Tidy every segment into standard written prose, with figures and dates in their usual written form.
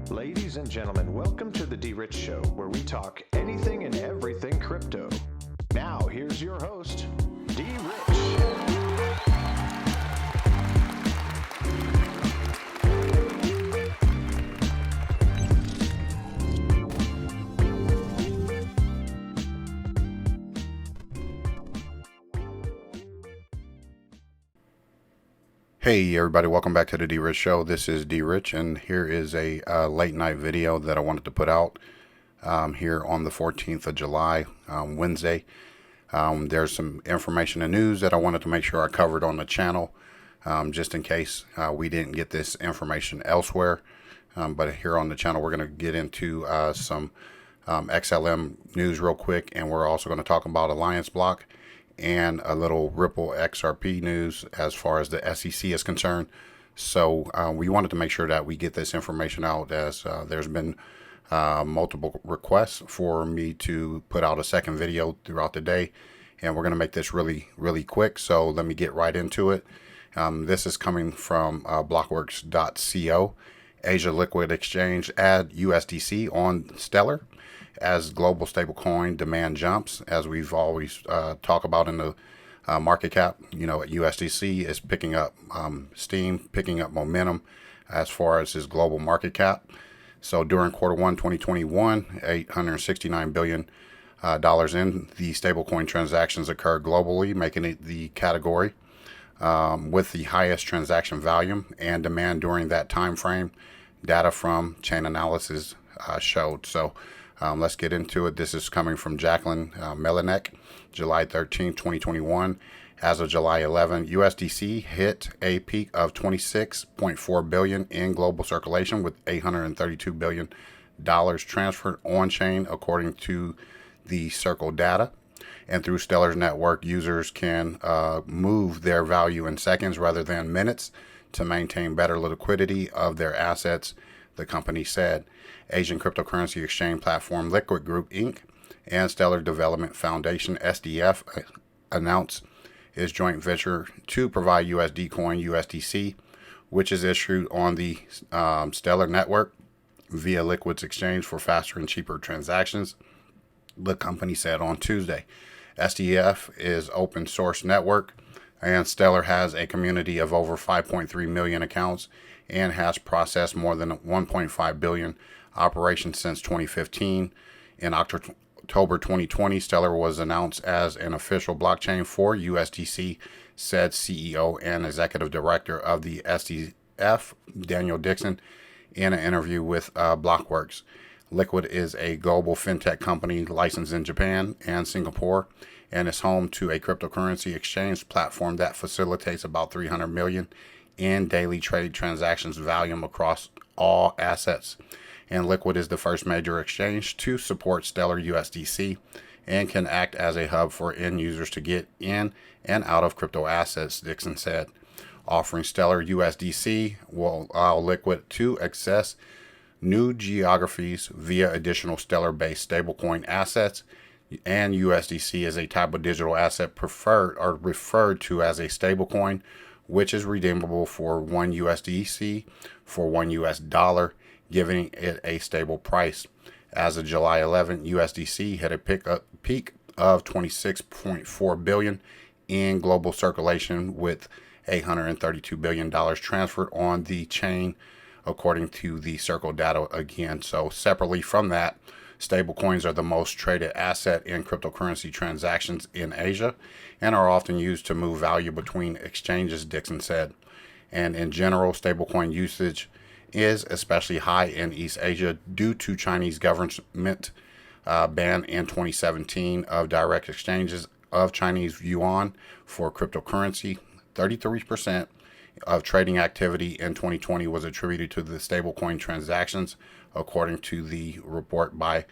Ladies and gentlemen, welcome to the DRich Show, where we talk anything and everything crypto. Now, here's your host, DRich. Hey everybody, welcome back to the DRich Show. This is DRich, and here is a late night video that I wanted to put out here on the 14th of July, Wednesday. There's some information and news that I wanted to make sure I covered on the channel, just in case we didn't get this information elsewhere. But here on the channel, we're going to get into some XLM news real quick, and we're also going to talk about Alliance Block and a little Ripple XRP news as far as the SEC is concerned. So we wanted to make sure that we get this information out, as there's been multiple requests for me to put out a second video throughout the day, and we're going to make this really quick. So let me get right into it. This is coming from blockworks.co. Asia Liquid Exchange add USDC on Stellar as global stablecoin demand jumps. As we've always talked about in the market cap, USDC is picking up steam, picking up momentum as far as his global market cap. So during quarter one 2021, $869 billion in the stablecoin transactions occurred globally, making it the category with the highest transaction volume and demand during that time frame. Data from Chain Analysis showed. So let's get into it. This is coming from Jacqueline Melinek, July 13, 2021. As of July 11, USDC hit a peak of $26.4 billion in global circulation, with $832 billion transferred on-chain, according to the Circle data. And through Stellar's network, users can move their value in seconds rather than minutes to maintain better liquidity of their assets, the company said. Asian cryptocurrency exchange platform Liquid Group Inc. and Stellar Development Foundation SDF announced its joint venture to provide USD coin USDC, which is issued on the Stellar network via Liquid's exchange for faster and cheaper transactions, the company said on Tuesday. SDF is open source network, and Stellar has a community of over 5.3 million accounts and has processed more than 1.5 billion operations since 2015. In October 2020, Stellar was announced as an official blockchain for USDC, said CEO and executive director of the SDF, Daniel Dixon, in an interview with Blockworks. Liquid is a global fintech company licensed in Japan and Singapore, and is home to a cryptocurrency exchange platform that facilitates about 300 million in daily trade transactions volume across all assets. And Liquid is the first major exchange to support Stellar USDC and can act as a hub for end users to get in and out of crypto assets, Dixon said. Offering Stellar USDC will allow Liquid to access new geographies via additional Stellar-based stablecoin assets, and USDC is a type of digital asset preferred or referred to as a stablecoin, which is redeemable for 1 USDC for 1 US dollar, giving it a stable price. As of July 11, USDC had a peak of $26.4 billion in global circulation, with $832 billion transferred on the chain, according to the Circle data again. So separately from that, stablecoins are the most traded asset in cryptocurrency transactions in Asia and are often used to move value between exchanges, Dixon said. And in general, stablecoin usage is especially high in East Asia due to Chinese government ban in 2017 of direct exchanges of Chinese yuan for cryptocurrency. 33% of trading activity in 2020 was attributed to the stablecoin transactions, according to the report by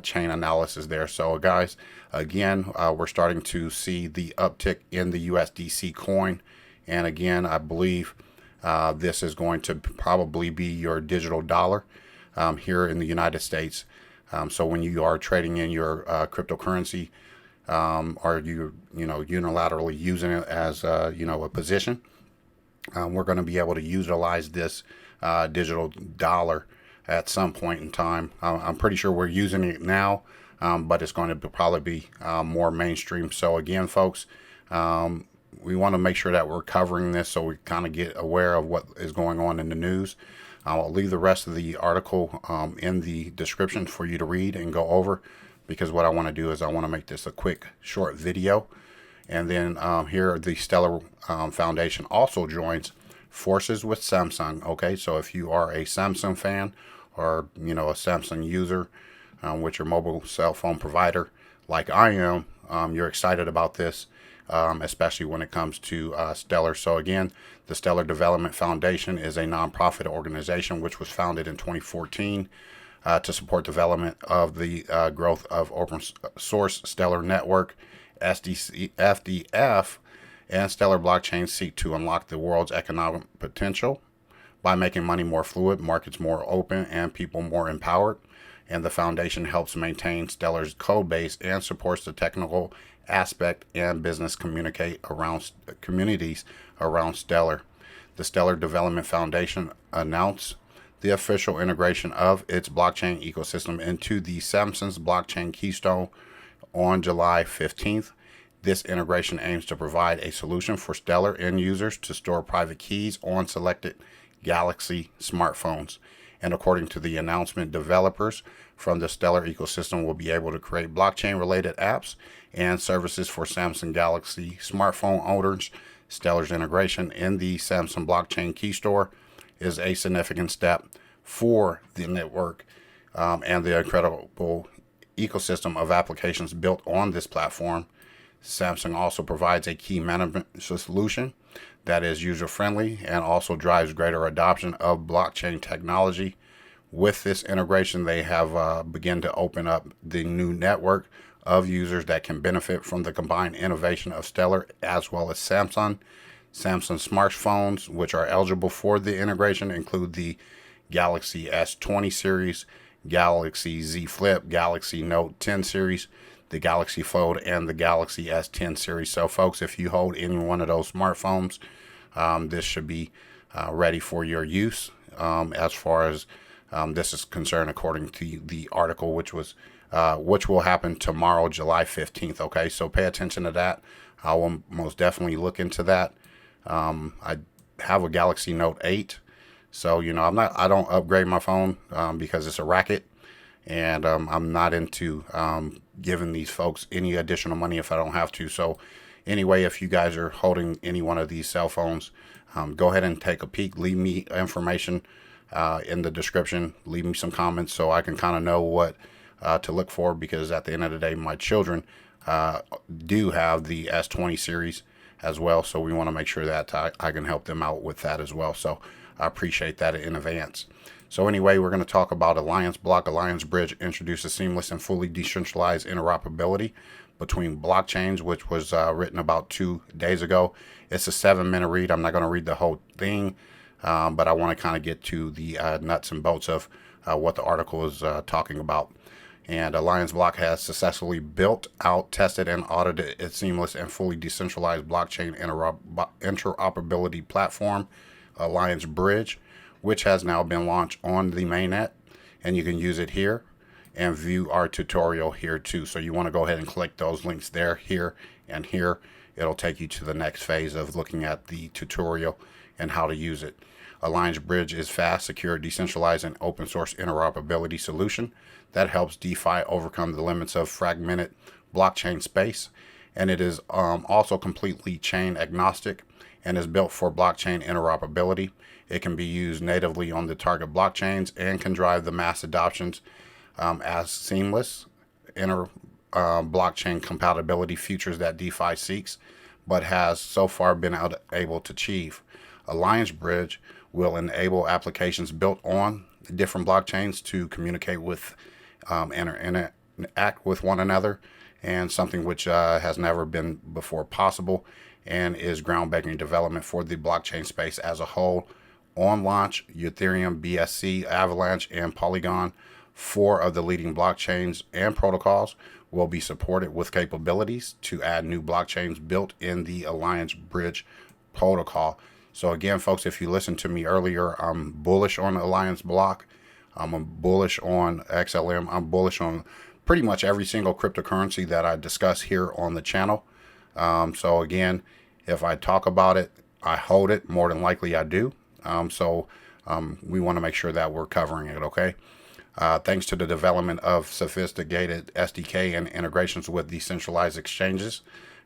Chain Analysis there. So guys, again, we're starting to see the uptick in the USDC coin, and again, I believe this is going to probably be your digital dollar here in the United States. So when you are trading in your cryptocurrency, or you unilaterally using it as a position, we're going to be able to utilize this digital dollar at some point in time. I'm pretty sure we're using it now, but it's going to probably be more mainstream. So again, folks, we want to make sure that we're covering this so we kind of get aware of what is going on in the news. I'll leave the rest of the article in the description for you to read and go over, because what I want to do is I want to make this a quick, short video. And then here the Stellar Foundation also joins forces with Samsung. Okay, so if you are a Samsung fan, or a Samsung user with your mobile cell phone provider like I am, you're excited about this, especially when it comes to Stellar. So again, the Stellar Development Foundation is a nonprofit organization which was founded in 2014 to support development of the growth of open source Stellar Network, SDC, FDF, and Stellar blockchains seek to unlock the world's economic potential by making money more fluid, markets more open, and people more empowered. And the foundation helps maintain Stellar's code base and supports the technical aspect and business communities around Stellar. The Stellar Development Foundation announced the official integration of its blockchain ecosystem into the Samsung's blockchain keystone on July 15th. This integration aims to provide a solution for Stellar end users to store private keys on selected Galaxy smartphones. And according to the announcement, developers from the Stellar ecosystem will be able to create blockchain-related apps and services for Samsung Galaxy smartphone owners. Stellar's integration in the Samsung blockchain key store is a significant step for the network and the incredible ecosystem of applications built on this platform. Samsung also provides a key management solution that is user-friendly and also drives greater adoption of blockchain technology. With this integration, they have begun to open up the new network of users that can benefit from the combined innovation of Stellar as well as Samsung. Samsung smartphones, which are eligible for the integration, include the Galaxy S20 series, Galaxy Z Flip, Galaxy Note 10 series, the Galaxy Fold, and the Galaxy S10 series. So folks, if you hold any one of those smartphones, this should be ready for your use as far as this is concerned, according to the article, which will happen tomorrow, July 15th. Okay, so pay attention to that. I will most definitely look into that. I have a Galaxy Note 8, so I don't upgrade my phone because it's a racket, and I'm not into giving these folks any additional money if I don't have to. So anyway, if you guys are holding any one of these cell phones, go ahead and take a peek. Leave me information in the description. Leave me some comments so I can kind of know what to look for, because at the end of the day, my children do have the S20 series as well, so we want to make sure that I can help them out with that as well. So I appreciate that in advance. So anyway, we're going to talk about Alliance Block. Alliance Bridge introduces seamless and fully decentralized interoperability between blockchains, which was written about 2 days ago. It's a 7-minute read. I'm not going to read the whole thing, but I want to kind of get to the nuts and bolts of what the article is talking about. And Alliance Block has successfully built out, tested, and audited its seamless and fully decentralized blockchain interoperability platform, Alliance Bridge, which has now been launched on the mainnet. And you can use it here and view our tutorial here too. So you want to go ahead and click those links there, here, and here. It'll take you to the next phase of looking at the tutorial and how to use it. Alliance Bridge is fast, secure, decentralized, and open source interoperability solution that helps DeFi overcome the limits of fragmented blockchain space. And it is also completely chain agnostic and is built for blockchain interoperability. It can be used natively on the target blockchains and can drive the mass adoptions as seamless blockchain compatibility features that DeFi seeks, but has so far been able to achieve. Alliance Bridge will enable applications built on different blockchains to communicate with and interact with one another, and something which has never been before possible, and is groundbreaking development for the blockchain space as a whole. On launch, Ethereum, BSC, Avalanche, and Polygon, 4 of the leading blockchains and protocols, will be supported with capabilities to add new blockchains built in the Alliance Bridge protocol. So again, folks, if you listened to me earlier, I'm bullish on Alliance Block. I'm bullish on XLM. I'm bullish on pretty much every single cryptocurrency that I discuss here on the channel. So again, if I talk about it, I hold it. More than likely I do. We want to make sure that we're covering it, okay? Thanks to the development of sophisticated SDK and integrations with decentralized exchanges,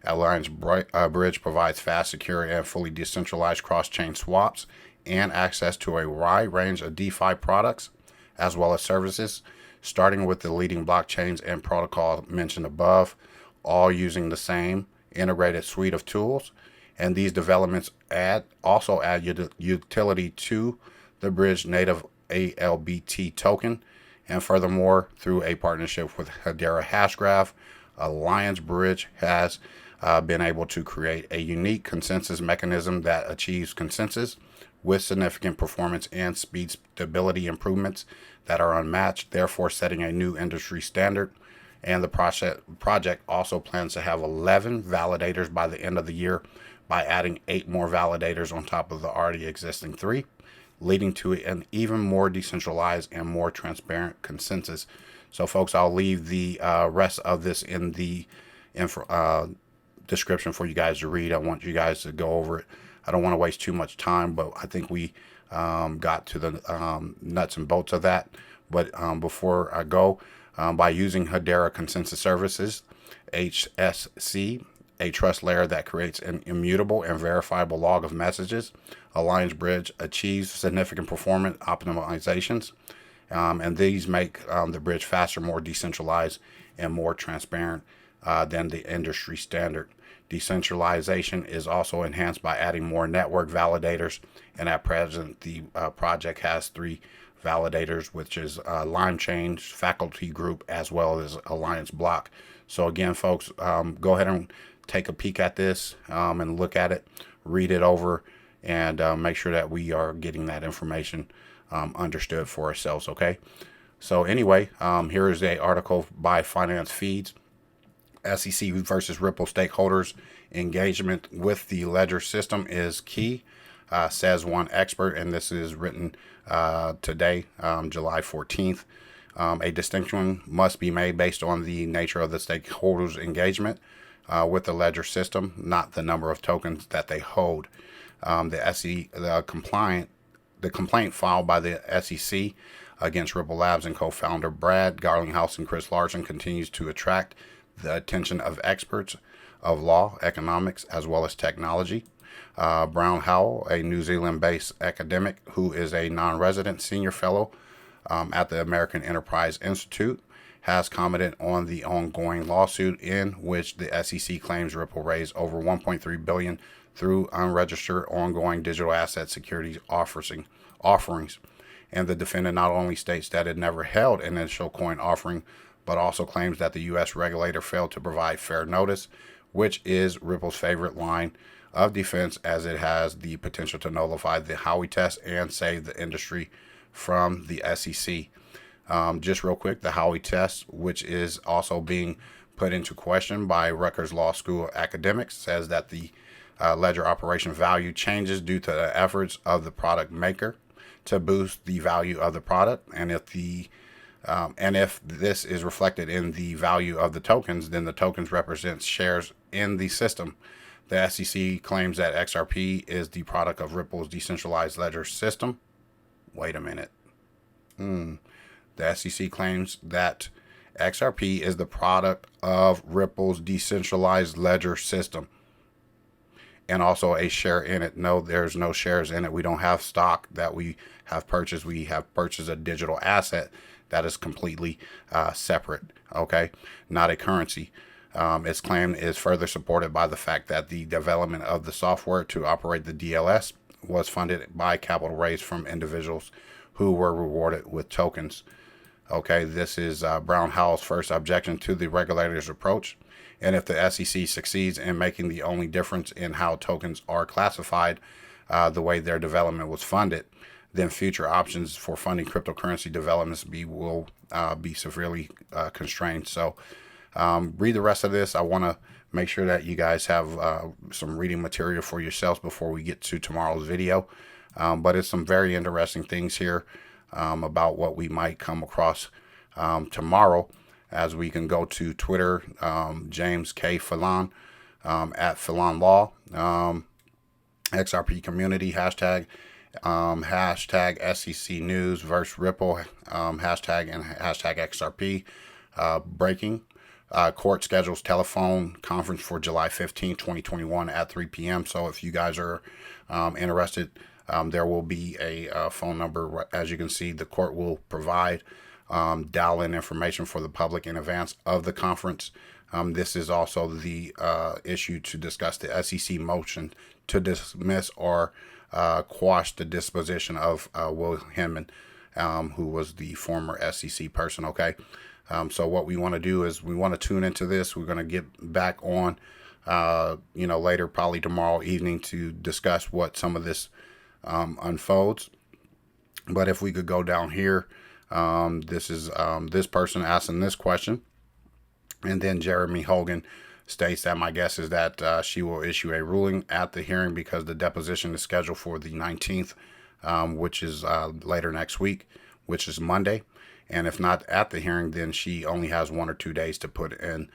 Alliance Bridge provides fast, secure, and fully decentralized cross-chain swaps and access to a wide range of DeFi products as well as services, starting with the leading blockchains and protocol mentioned above, all using the same integrated suite of tools. And these developments also add utility to the Bridge native ALBT token. And furthermore, through a partnership with Hedera Hashgraph, Alliance Bridge has been able to create a unique consensus mechanism that achieves consensus with significant performance and speed stability improvements that are unmatched, therefore setting a new industry standard. And the project also plans to have 11 validators by the end of the year by adding 8 more validators on top of the already existing 3, leading to an even more decentralized and more transparent consensus. So folks, I'll leave the rest of this in the description for you guys to read. I want you guys to go over it. I don't want to waste too much time, but I think we got to the nuts and bolts of that. But before I go, by using Hedera Consensus Services, HSC, a trust layer that creates an immutable and verifiable log of messages, Alliance Bridge achieves significant performance optimizations, and these make the bridge faster, more decentralized, and more transparent than the industry standard. Decentralization is also enhanced by adding more network validators, and at present the project has 3 validators, which is LimeChain, Faculty Group, as well as Alliance Block. So again, folks, go ahead and take a peek at this and look at it, read it over, and make sure that we are getting that information understood for ourselves, okay? So anyway, here is an article by Finance Feeds. SEC versus Ripple stakeholders engagement with the ledger system is key, says one expert, and this is written today, July 14th. A distinction must be made based on the nature of the stakeholders' engagement with the ledger system, not the number of tokens that they hold. The complaint filed by the SEC against Ripple Labs and co-founder Brad Garlinghouse and Chris Larsen continues to attract the attention of experts of law, economics, as well as technology. Brown Howell, a New Zealand-based academic who is a non-resident senior fellow at the American Enterprise Institute, has commented on the ongoing lawsuit in which the SEC claims Ripple raised over $1.3 billion through unregistered ongoing digital asset securities offerings. And the defendant not only states that it never held an initial coin offering, but also claims that the U.S. regulator failed to provide fair notice, which is Ripple's favorite line of defense, as it has the potential to nullify the Howey test and save the industry from the SEC. Just real quick, the Howey test, which is also being put into question by Rutgers Law School academics, says that the ledger operation value changes due to the efforts of the product maker to boost the value of the product, and if this is reflected in the value of the tokens, then the tokens represent shares in the system. The SEC claims that XRP is the product of Ripple's decentralized ledger system. Wait a minute. The SEC claims that XRP is the product of Ripple's decentralized ledger system and also a share in it. No, there's no shares in it. We don't have stock that we have purchased. We have purchased a digital asset that is completely separate, okay? Not a currency. Its claim is further supported by the fact that the development of the software to operate the DLS was funded by capital raised from individuals who were rewarded with tokens. Okay, this is Brown Howell's first objection to the regulator's approach. And if the SEC succeeds in making the only difference in how tokens are classified, the way their development was funded, then future options for funding cryptocurrency developments will be severely constrained. So read the rest of this. I want to make sure that you guys have some reading material for yourselves before we get to tomorrow's video. But it's some very interesting things here. about what we might come across tomorrow, as we can go to Twitter, James K. Fallon, at Fallon Law, XRP community, hashtag SEC News versus Ripple, hashtag XRP, breaking. Court schedules telephone conference for July 15, 2021 at 3 p.m. So if you guys are interested, there will be a phone number. As you can see, the court will provide dial-in information for the public in advance of the conference. This is also the issue to discuss the SEC motion to dismiss or quash the disposition of Will Hinman, who was the former SEC person. Okay. So what we want to do is we want to tune into this. We're going to get back on, later, probably tomorrow evening, to discuss what some of this unfolds. But if we could go down here, this is this person asking this question. And then Jeremy Hogan states that my guess is that she will issue a ruling at the hearing because the deposition is scheduled for the 19th, which is later next week, which is Monday. And if not at the hearing, then she only has 1 or 2 days to put in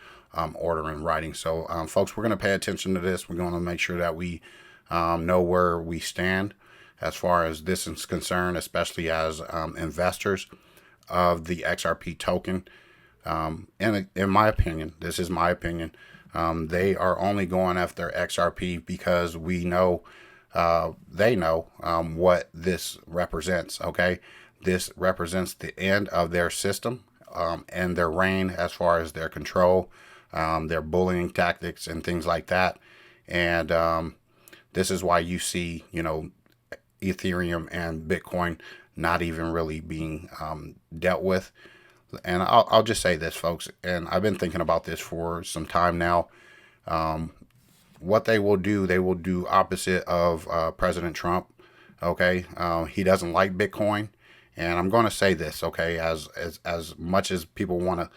order in writing. So, folks, we're going to pay attention to this. We're going to make sure that we know where we stand as far as this is concerned, especially as investors of the XRP token. And in my opinion, this is my opinion, they are only going after XRP because we know, they know what this represents. Okay. This represents the end of their system and their reign as far as their control, their bullying tactics and things like that. And this is why you see, Ethereum and Bitcoin not even really being dealt with. And I'll just say this, folks, and I've been thinking about this for some time now. What they will do opposite of President Trump. Okay. He doesn't like Bitcoin. And I'm going to say this, okay, as much as people want to,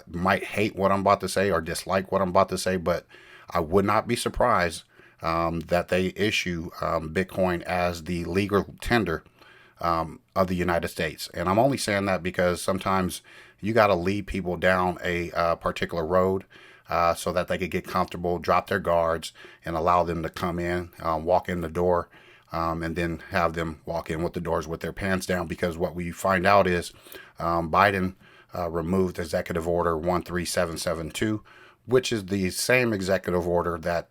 might hate what I'm about to say or dislike what I'm about to say, but I would not be surprised that they issue Bitcoin as the legal tender of the United States. And I'm only saying that because sometimes you got to lead people down a particular road so that they could get comfortable, drop their guards, and allow them to come in, walk in the door. And then have them walk in with the doors with their pants down, because what we find out is Biden removed Executive Order 13772, which is the same executive order that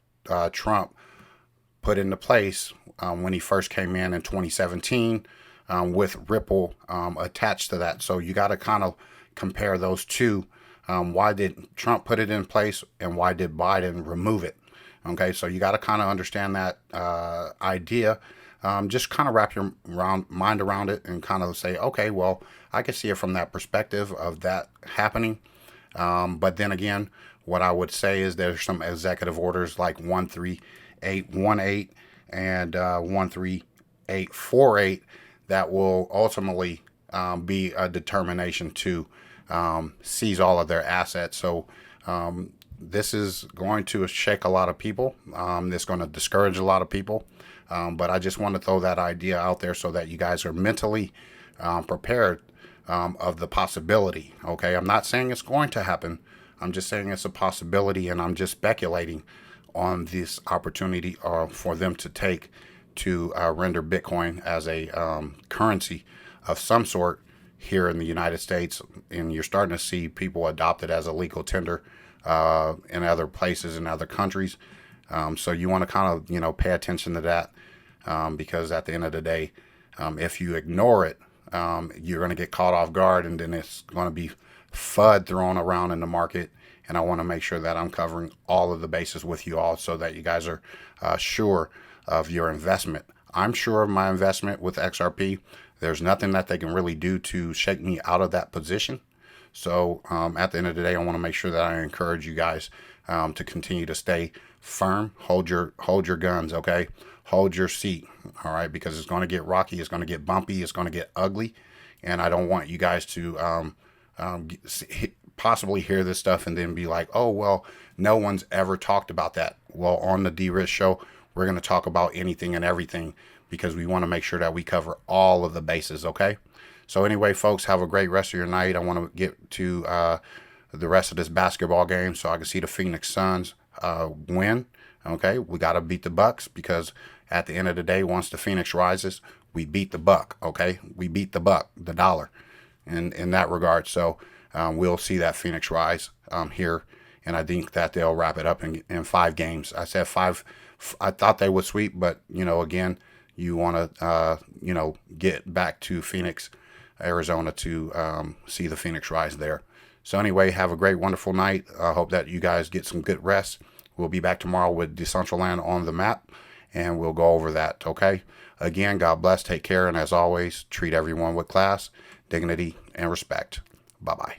Trump put into place when he first came in 2017 with Ripple attached to that. So you got to kind of compare those two. Why did Trump put it in place and why did Biden remove it? Okay, so you got to kind of understand that idea. Just kind of wrap your mind around it and kind of say, okay, well, I can see it from that perspective of that happening. But then again, what I would say is there's some executive orders like 13818 and 13848 that will ultimately be a determination to seize all of their assets. So this is going to shake a lot of people. It's going to discourage a lot of people. But I just want to throw that idea out there so that you guys are mentally prepared of the possibility. Okay, I'm not saying it's going to happen. I'm just saying it's a possibility, and I'm just speculating on this opportunity for them to take to render Bitcoin as a currency of some sort here in the United States. And you're starting to see people adopt it as a legal tender in other places, in other countries. So you want to kind of, pay attention to that because at the end of the day, if you ignore it, you're going to get caught off guard, and then it's going to be FUD thrown around in the market. And I want to make sure that I'm covering all of the bases with you all so that you guys are sure of your investment. I'm sure of my investment with XRP. There's nothing that they can really do to shake me out of that position. So at the end of the day, I want to make sure that I encourage you guys to continue to stay firm. Hold your guns, okay? Hold your seat, all right? Because it's going to get rocky. It's going to get bumpy. It's going to get ugly. And I don't want you guys to possibly hear this stuff and then be like, oh, well, no one's ever talked about that. Well, on the DRich Show, we're going to talk about anything and everything because we want to make sure that we cover all of the bases, okay? So anyway, folks, have a great rest of your night. I want to get to the rest of this basketball game so I can see the Phoenix Suns win. Okay, we got to beat the Bucks, because at the end of the day, once the Phoenix rises, we beat the buck. Okay, we beat the buck, the dollar, in that regard. So we'll see that Phoenix rise here, and I think that they'll wrap it up in 5 games. I said 5. I thought they would sweep, but again, you want to get back to Phoenix, Arizona, to see the Phoenix rise there. So anyway, have a great, wonderful night. I hope that you guys get some good rest. We'll be back tomorrow with Decentraland on the map, and we'll go over that, okay? Again, God bless, take care, and as always, treat everyone with class, dignity, and respect. Bye-bye.